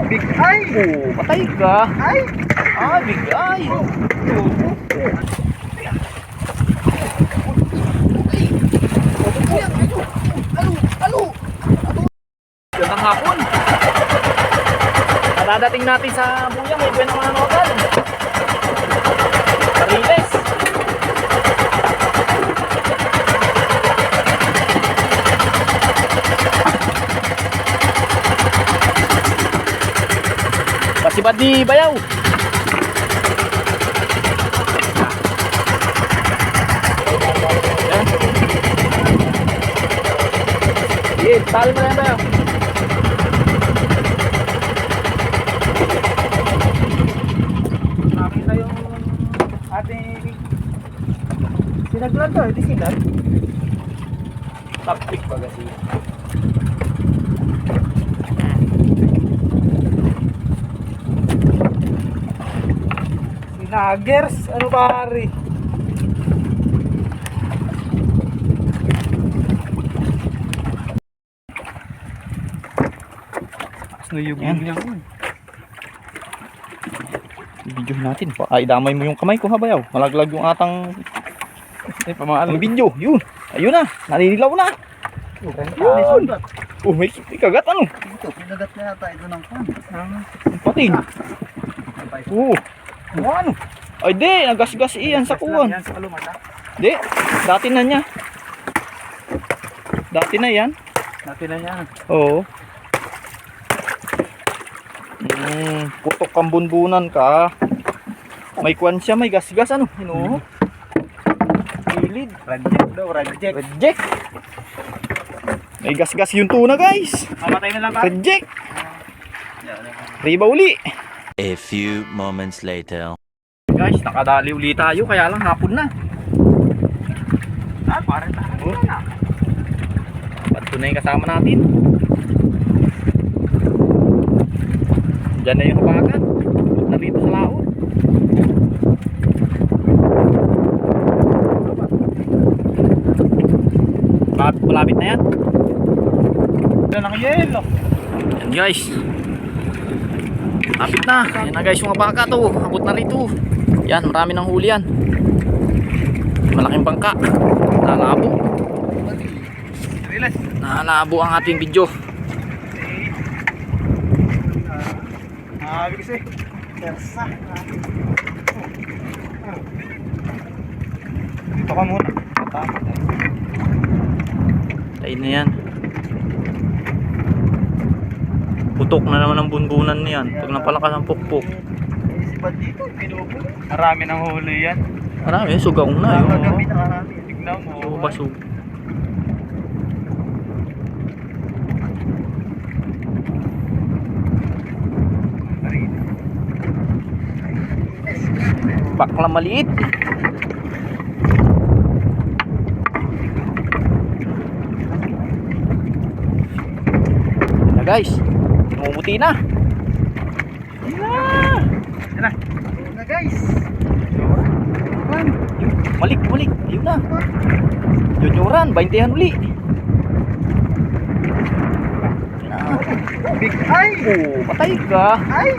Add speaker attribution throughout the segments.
Speaker 1: Big eye!
Speaker 2: Oh, patay ka.
Speaker 1: Ay!
Speaker 2: Ah, big eye. Gandang hapon. Madadating natin sa Buyang, may buwan ng mga nogal. Pariles. Pasibad ni Bayaw. Sige, talo mo na yan Bayaw.
Speaker 1: Nakita yung ating sinaglan to, hindi sinag.
Speaker 2: Top pick ba kasi?
Speaker 1: Sinagers, ano pare? Nuyog
Speaker 2: Yan.
Speaker 1: niya.
Speaker 2: Video natin pa. Ay, damay mo yung kamay ko ha Bayaw. Malaglag yung atang
Speaker 1: Pamaalam.
Speaker 2: video. Yun. Ayun na. Naninilaw na. Yun. Oh, may kagat ano?
Speaker 1: Ito, pinagat na yata ito ng pan.
Speaker 2: Pating. Oh. Ano? Ay, di. Nagasgas iyan sa kuwan.
Speaker 1: Yan sa kalumata.
Speaker 2: Di. Dati na niya. Dati na yan.
Speaker 1: Dati na yan.
Speaker 2: Oo. Putok kang bunbunan ka. May kwan siya, may gasgas ano? Ano? Gilid.
Speaker 1: Reject daw, reject.
Speaker 2: Reject. May gasgas yung tuna guys.
Speaker 1: Mamatay na lang pare.
Speaker 2: Reject. Riba uli.
Speaker 3: A few moments later.
Speaker 2: Guys, nakadali uli tayo kaya lang hapon na.
Speaker 1: Ah, pare tayo na.
Speaker 2: Ba't na yung kasama natin? Diyan na yung habagat. Na rito sa laot. Malapit na yan.
Speaker 1: Yan ang yelo.
Speaker 2: Yan guys. Lapit na. Yan na guys yung habagat to. Abot na rito. Yan, marami ng huli yan. Malaking bangka. Nalabo.
Speaker 1: Relax.
Speaker 2: Nalabo ang ating video.
Speaker 1: Kasi persa. Dito ka muna. Matapos eh.
Speaker 2: Tayo na yan. Putok na naman ang bunbunan niyan. Pag napalakas ang pukpok.
Speaker 1: Isipan dito, pinupo. Marami ng huli yan.
Speaker 2: Marami, sugaong na.
Speaker 1: Marami
Speaker 2: Yung
Speaker 1: na marami. Tignan mo.
Speaker 2: basog. Bakla maliit. Na guys, namumuti na.
Speaker 1: Yan na guys.
Speaker 2: Malik. Ayun na. Junyoran, 20-an uli.
Speaker 1: Big eye.
Speaker 2: Oh, patay ka.
Speaker 1: Ay.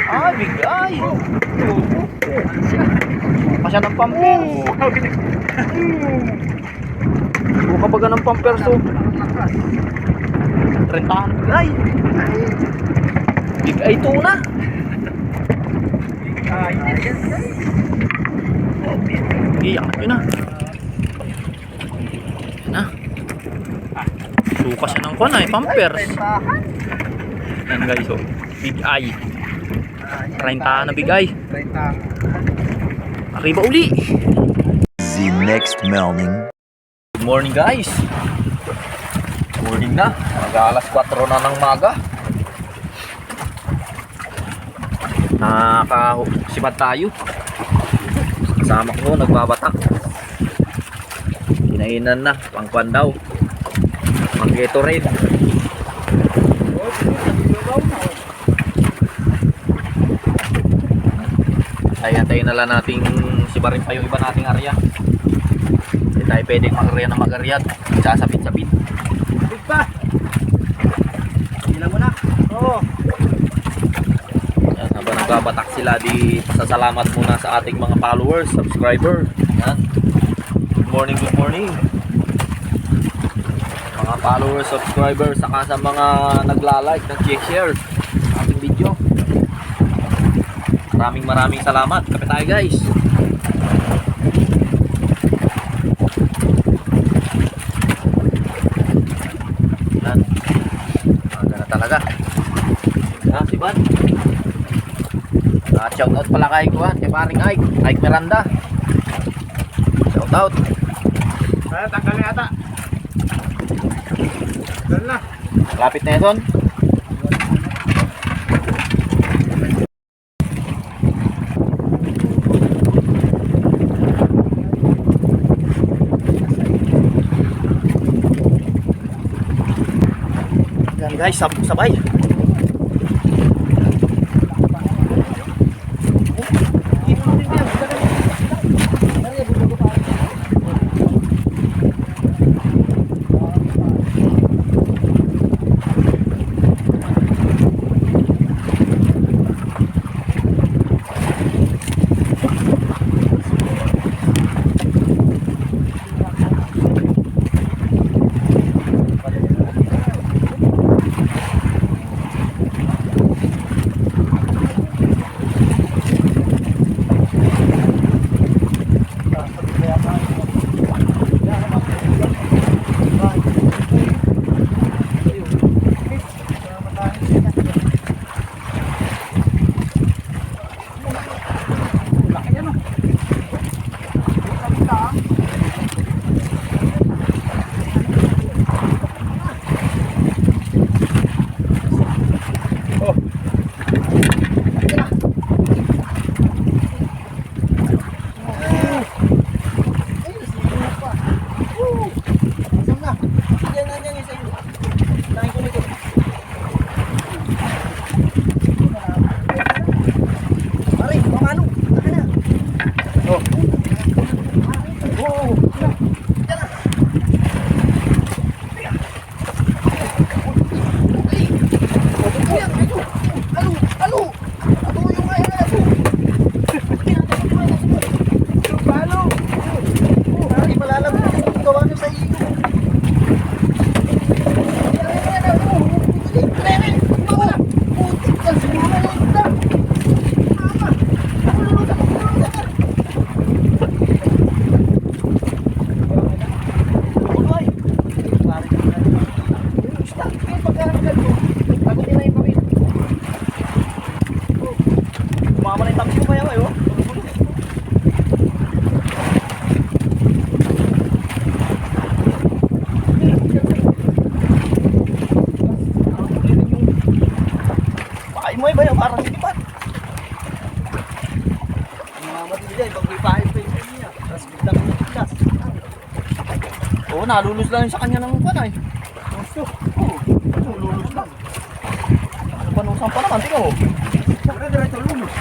Speaker 2: Ah, big eye. Pasya ng pampers. Buka baga ng pampers oh. Rentahan big eye. Big eye tuna.
Speaker 1: Ay.
Speaker 2: Iyak yun na. Yan na. Suka siya ng kwan ay pampers. Yan guys oh. Big eye. Rentahan na big eye. Arriba uli.
Speaker 3: The next morning.
Speaker 2: Good morning guys. Morning na. Mag-alas 4 na ng maga. Nakakasibad tayo. Kasama ko nagbabatak. Kinainan na. Pangkwan daw. Pang-Gatorade. Antayin na lang nating sibarin pa yung iba nating area. Hindi tayo pwedeng mag-area na mag-areat. Sasabit-sabit.
Speaker 1: Big pa. Hila mo na. Oo.
Speaker 2: Yan, habang nagbabatak sila, di pasasalamat muna sa ating mga followers, subscriber. Yan. Good morning, good morning. Mga followers, subscribers, saka sa mga nagla-like, nag-share sa ating video. Maraming salamat. Kape tayo guys. Yan. Aga na talaga. Ha, si Van. Shout out pala kay Kuan, kay paring Ike Miranda. Shout out.
Speaker 1: Ay, tanggalin ata. Tanggal na.
Speaker 2: Lapit na ito. Yan guys, sabay. Mo ba yung parang sinipat? Mga matibay, pag may pahit pa yung kanya, tapos biglang nagtigas. Oo, nalulus lang sa kanya ng panay. Oo, nalulus lang. Panusan pa naman, tingnan mo. Siyempre, diretso lulus.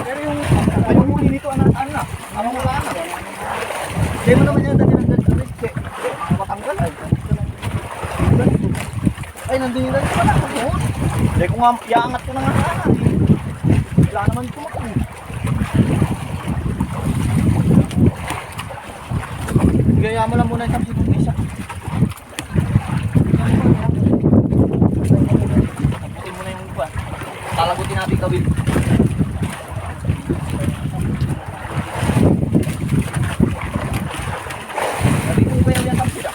Speaker 2: Pero yung muli nito, ano na? Ano wala na? Hindi mo naman yan dati ng ganito. Matanggal ay. Ay, nandun yung lalito pala. Hindi ko nga, iangat ko na nga sana. Wala naman kumakang. Gaya mo lang muna yung tapos yung isa. Taputin mo na yung iba. Talagutin natin kawin. Sabi ko ba yung tapos sila?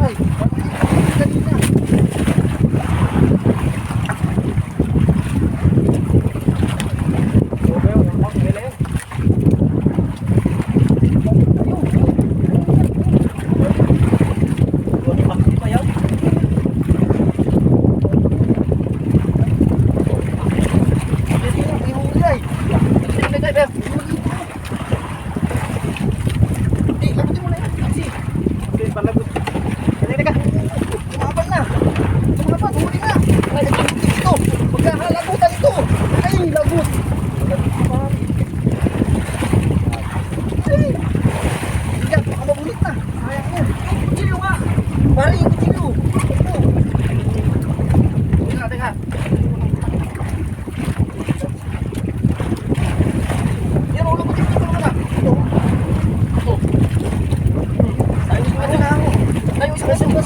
Speaker 2: Ay, kanina. Balik, kecil. Tengah, tengah. Dia mau lu kecil mana? Tuh. Tuh. Ayo aja kamu. Ayo sama.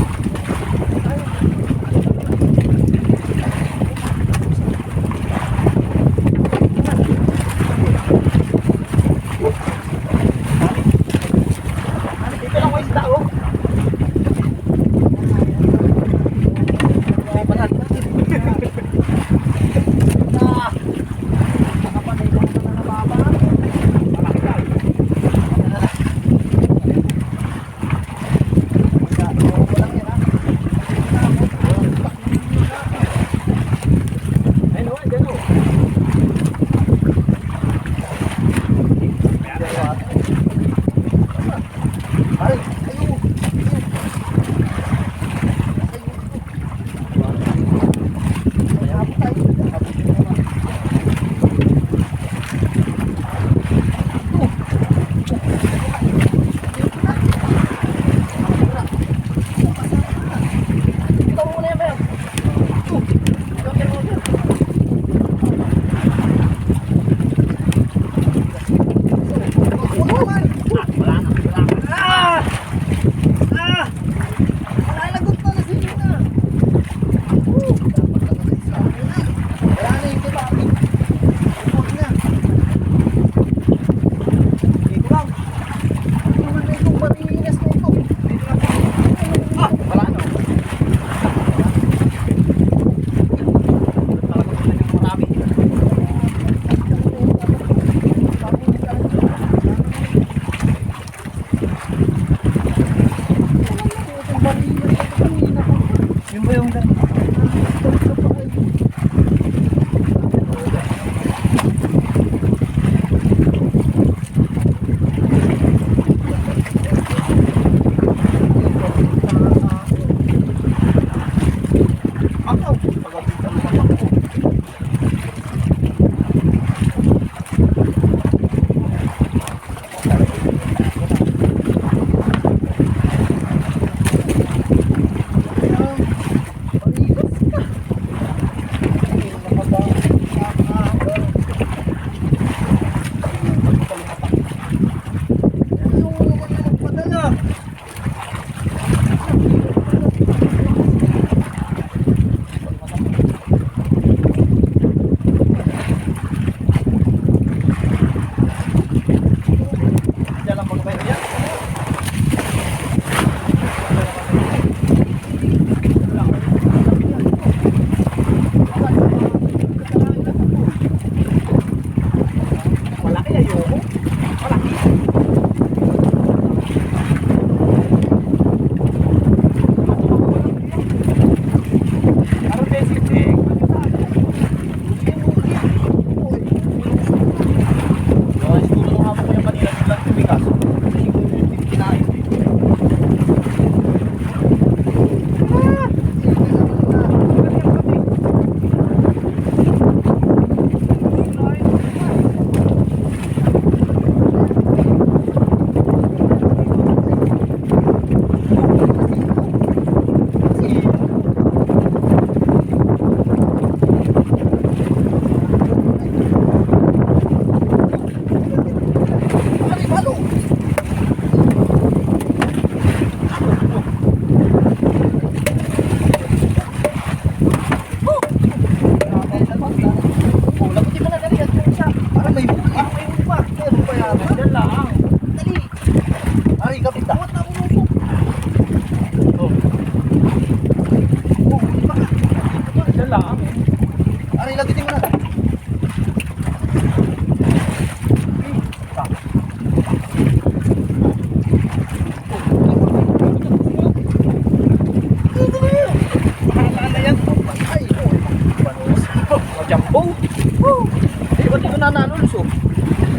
Speaker 2: na nalulos oh.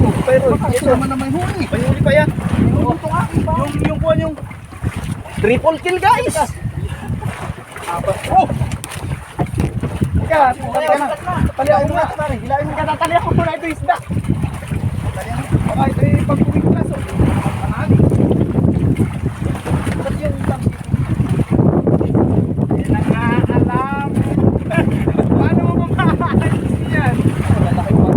Speaker 2: Oh, pero ito
Speaker 1: naman na may huli.
Speaker 2: may huli pa yan.
Speaker 1: Oh, yung buwan yung
Speaker 2: Triple kill guys.
Speaker 1: oh. Kaya, talihan mo na. Hilahin mo ka, tatalihan ko muna ito isda. Baka ito yung pag-uwi ko na. So, panali. Ba't yun lang? Nakakalam. Paano mo makakalis yan?
Speaker 2: Lalaki pa.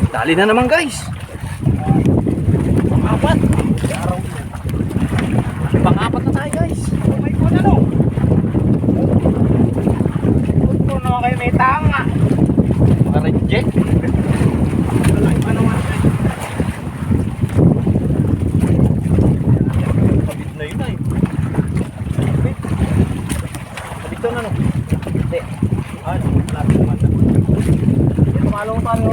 Speaker 2: Dali na naman guys. Pang-apat. Pang-apat na tayo guys.
Speaker 1: Oh my God, ano? Ito naman kayo may tanga.
Speaker 2: Mga reject.
Speaker 1: Malaki pa naman.
Speaker 2: Kabit na yun ay. Kabit. Kabit to na no. Hindi.
Speaker 1: Ano? Malaki naman. Ito malong pa no?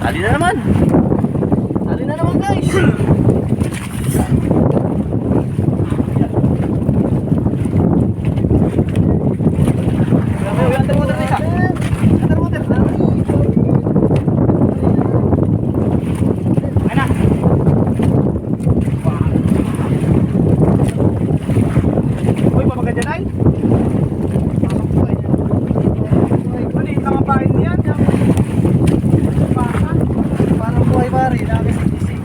Speaker 2: Dali na naman. Dali na naman guys.
Speaker 1: Uy, mapagad yan ay? Maliit lang ang bahay niyan.
Speaker 2: Parang buhay pare, nakakisig-isig.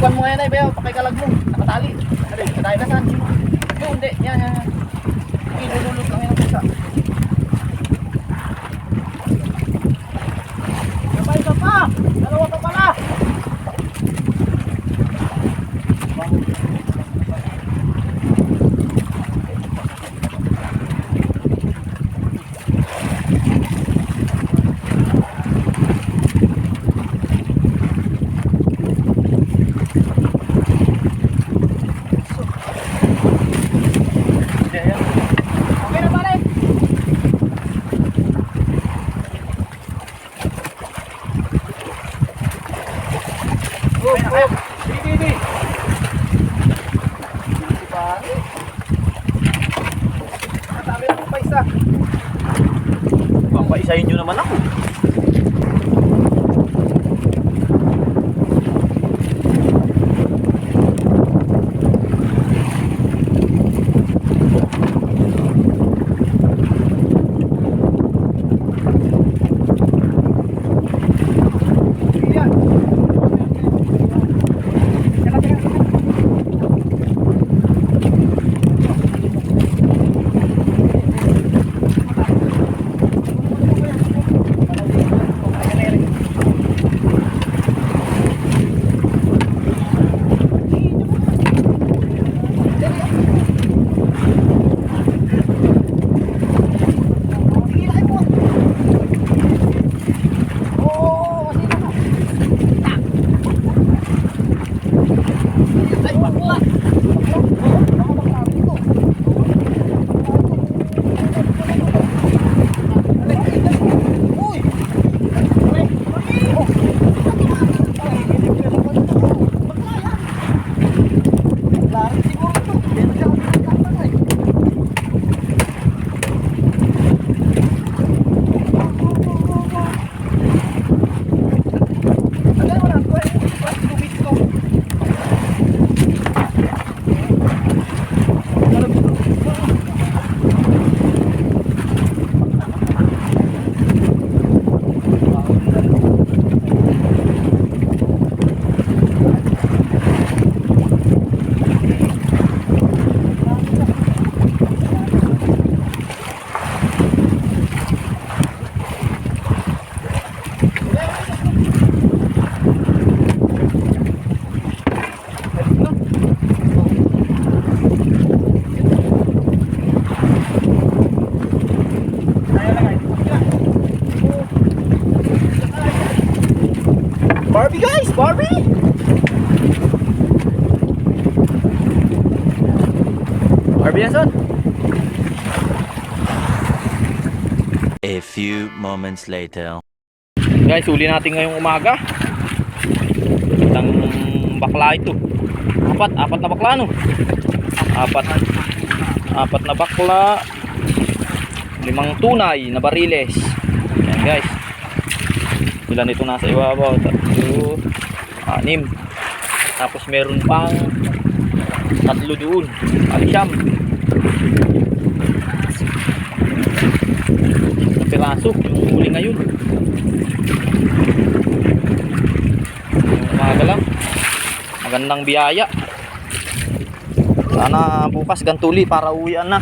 Speaker 2: Ikuan mo ngayon ay bayaw, pakikalag mo. Nakatali. Dali, katay na saan? Yung, hindi. Yan. Ilululot lang yung pusa. Sabay ka pa! Dalawa pa pala! Okay na pare! Di. Si pare. Natami ako pa isa. Papaisahin nyo naman ako. Barbie guys! Barbie! Barbie yan son!
Speaker 3: A few moments later.
Speaker 2: Guys, huli natin ngayong umaga. Isang bakla ito. Apat na bakla no? Apat na bakla. 5 tunay na bariles. Yan guys. Ilan ito nasa ibabaw? 3, 6. Tapos meron pang 3 doon. Alisham. Piraso yung huli ngayon. Yung umaga lang. Magandang biyaya. Sana bukas gantuli para uwian na.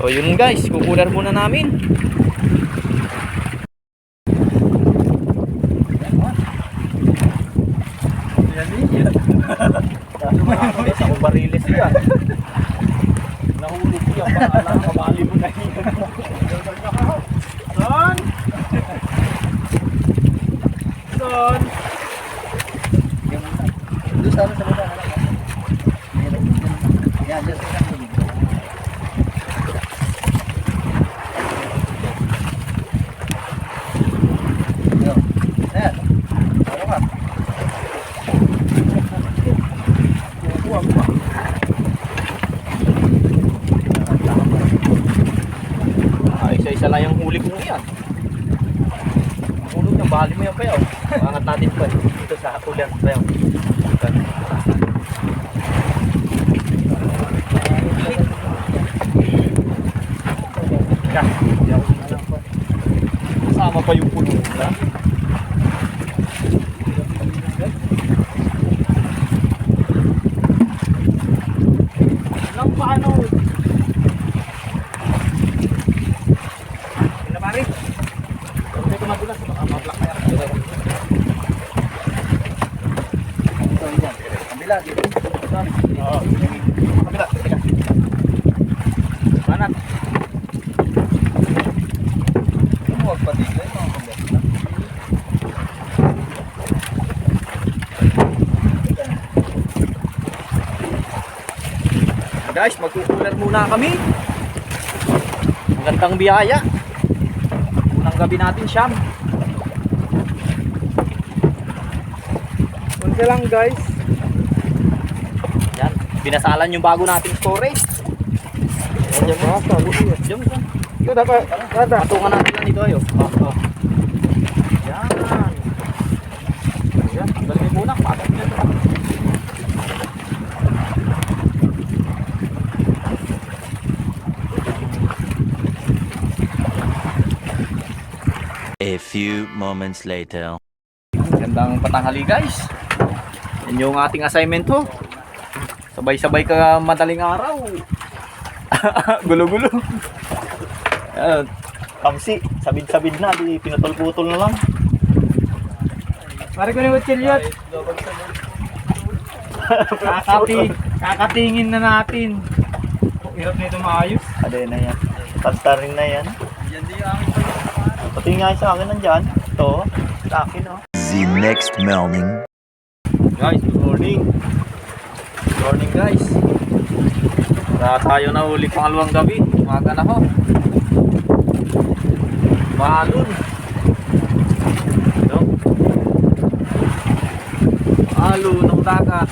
Speaker 2: So yun guys, kukular muna namin. Sa bariles yan. Nahulog yan. Baka kabali mo na yun. Son! Son!
Speaker 1: Doon sa baba. Yan, doon sa baba. Ayan. Ano ba?
Speaker 2: Isa-isa lang yung huli ko yan. Hulog ng bali mo yan pa yaw. Angat natin pa dito sa ulan pa yaw. Kasama pa yung puno na. Kabila, dito. Oo. Kabila, teka. Manat. Huwag pa dito, mga kabila. Guys, magkukuler muna kami. Ang gandang biyaya. Unang gabi natin, Siyam.
Speaker 1: Kunti lang guys.
Speaker 2: Yan, binasalan yung bago nating storage. Yan, yan.
Speaker 1: Ito dapat,
Speaker 2: Patungan natin lang dito, ayo. Yan. Yan, galing muna, patong nyo.
Speaker 3: A few moments later.
Speaker 2: Gandang patanghali guys. Yan yung ating assignment ho. Sabay-sabay ka madaling araw. Gulo-gulo. Ayan. Kamsi, sabid-sabid na, di pinutol-putol na lang.
Speaker 1: pare ko ni Uchilyot. Kakatingin na natin. Hirap na ito maayos.
Speaker 2: Ade na yan. Tantarin na yan. Pati nga sa akin nandyan. Ito, sa akin oh.
Speaker 3: The next morning.
Speaker 2: Guys, good morning. Good morning guys. Para tayo na uli pangalawang gabi. Umaga na ho. Malun. No? Halo ng dagat.